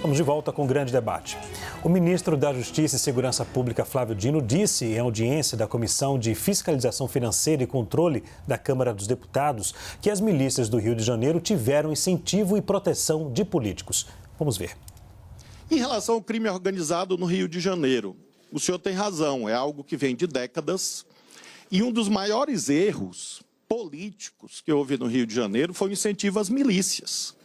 Vamos de volta com o grande debate. O ministro da Justiça e Segurança Pública, Flávio Dino, disse em audiência da Comissão de Fiscalização Financeira e Controle da Câmara dos Deputados que as milícias do Rio de Janeiro tiveram incentivo e proteção de políticos. Vamos ver. Em relação ao crime organizado no Rio de Janeiro, o senhor tem razão, é algo que vem de décadas. E um dos maiores erros políticos que houve no Rio de Janeiro foi o incentivo às milícias.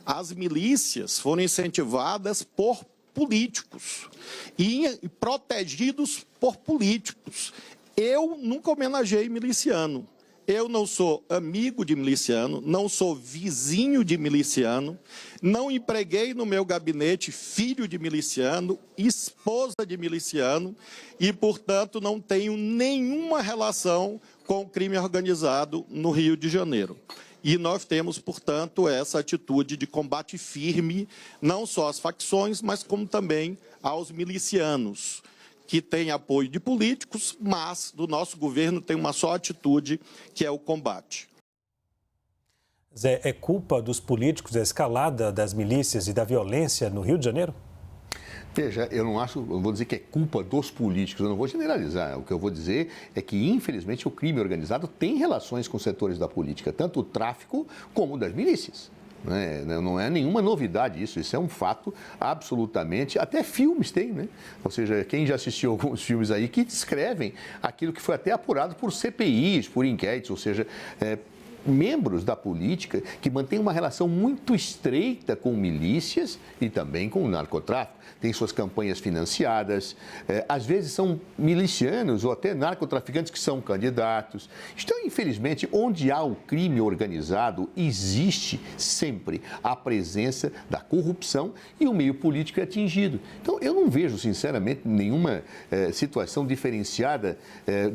As milícias foram incentivadas por políticos e protegidos por políticos. Eu nunca homenageei miliciano. Eu não sou amigo de miliciano, não sou vizinho de miliciano, não empreguei no meu gabinete filho de miliciano, esposa de miliciano e, portanto, não tenho nenhuma relação com o crime organizado no Rio de Janeiro. E nós temos, portanto, essa atitude de combate firme, não só às facções, mas como também aos milicianos, que têm apoio de políticos, mas do nosso governo tem uma só atitude, que é o combate. Zé, é culpa dos políticos a escalada das milícias e da violência no Rio de Janeiro? Veja, eu não vou dizer que é culpa dos políticos, eu não vou generalizar. O que eu vou dizer é que, infelizmente, o crime organizado tem relações com setores da política, tanto o tráfico como das milícias. Não é nenhuma novidade isso é um fato absolutamente, até filmes tem, né? Ou seja, quem já assistiu alguns filmes aí que descrevem aquilo que foi até apurado por CPIs, por inquéritos, ou seja, membros da política que mantêm uma relação muito estreita com milícias e também com o narcotráfico. Tem suas campanhas financiadas, às vezes são milicianos ou até narcotraficantes que são candidatos. Então, infelizmente, onde há o crime organizado, existe sempre a presença da corrupção e o meio político é atingido. Então, eu não vejo, sinceramente, nenhuma situação diferenciada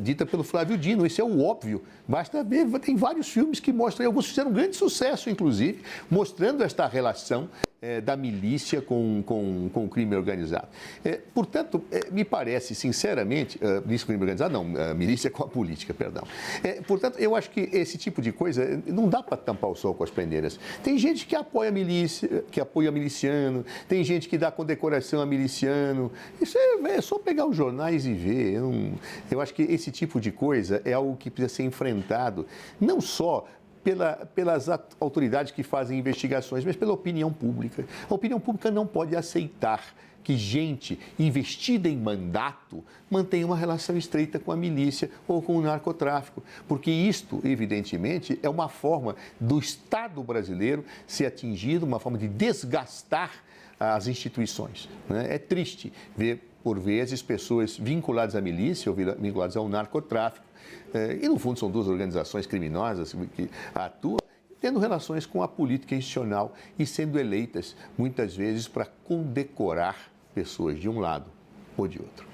dita pelo Flávio Dino. Isso é o óbvio. Basta ver, tem vários filmes que mostram, e alguns fizeram um grande sucesso, inclusive, mostrando esta relação da milícia com o crime organizado. Portanto, me parece, sinceramente, milícia com o crime organizado, não, milícia com a política, perdão. Portanto, eu acho que esse tipo de coisa não dá para tampar o sol com as peneiras. Tem gente que apoia a milícia, que apoia miliciano, tem gente que dá condecoração a miliciano. Isso é só pegar os jornais e ver. Eu acho que esse tipo de coisa é algo que precisa ser enfrentado, não só pelas autoridades que fazem investigações, mas pela opinião pública. A opinião pública não pode aceitar que gente investida em mandato mantenha uma relação estreita com a milícia ou com o narcotráfico, porque isto, evidentemente, é uma forma do Estado brasileiro ser atingido, uma forma de desgastar as instituições. É triste ver, por vezes, pessoas vinculadas à milícia ou vinculadas ao narcotráfico, e no fundo são duas organizações criminosas que atuam, tendo relações com a política institucional e sendo eleitas, muitas vezes, para condecorar pessoas de um lado ou de outro.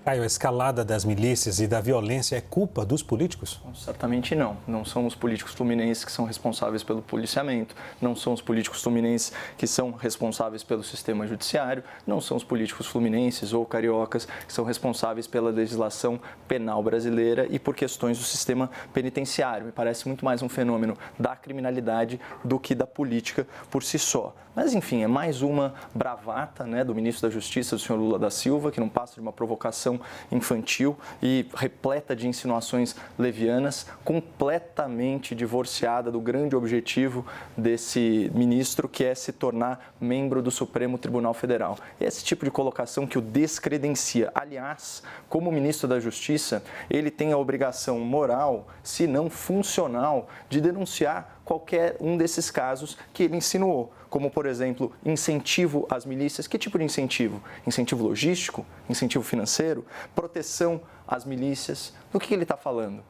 Caio, a escalada das milícias e da violência é culpa dos políticos? Certamente não. Não são os políticos fluminenses que são responsáveis pelo policiamento, não são os políticos fluminenses que são responsáveis pelo sistema judiciário, não são os políticos fluminenses ou cariocas que são responsáveis pela legislação penal brasileira e por questões do sistema penitenciário. Me parece muito mais um fenômeno da criminalidade do que da política por si só. Mas, enfim, é mais uma bravata, do ministro da Justiça, do senhor Lula da Silva, que não passa de uma provocação infantil e repleta de insinuações levianas, completamente divorciada do grande objetivo desse ministro, que é se tornar membro do Supremo Tribunal Federal. Esse tipo de colocação que o descredencia. Aliás, como ministro da Justiça, ele tem a obrigação moral, se não funcional, de denunciar qualquer um desses casos que ele insinuou, como, por exemplo, incentivo às milícias. Que tipo de incentivo? Incentivo logístico? Incentivo financeiro? Proteção às milícias? Do que ele está falando?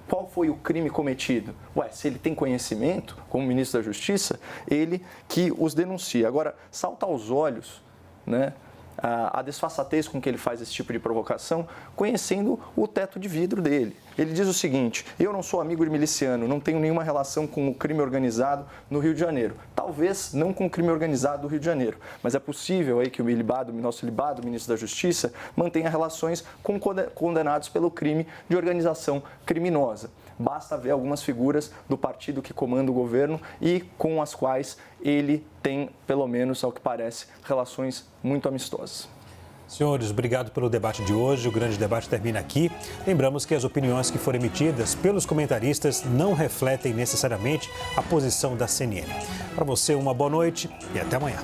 Qual foi o crime cometido? Se ele tem conhecimento, como ministro da Justiça, ele que os denuncia. Agora, salta aos olhos, a desfaçatez com que ele faz esse tipo de provocação, conhecendo o teto de vidro dele. Ele diz o seguinte: eu não sou amigo de miliciano, não tenho nenhuma relação com o crime organizado no Rio de Janeiro. Talvez não com o crime organizado do Rio de Janeiro, mas é possível aí que o nosso ilibado, ministro da Justiça, mantenha relações com condenados pelo crime de organização criminosa. basta ver algumas figuras do partido que comanda o governo e com as quais ele tem, pelo menos ao que parece, relações muito amistosas. Senhores, obrigado pelo debate de hoje. O grande debate termina aqui. Lembramos que as opiniões que foram emitidas pelos comentaristas não refletem necessariamente a posição da CNN. Para você, uma boa noite e até amanhã.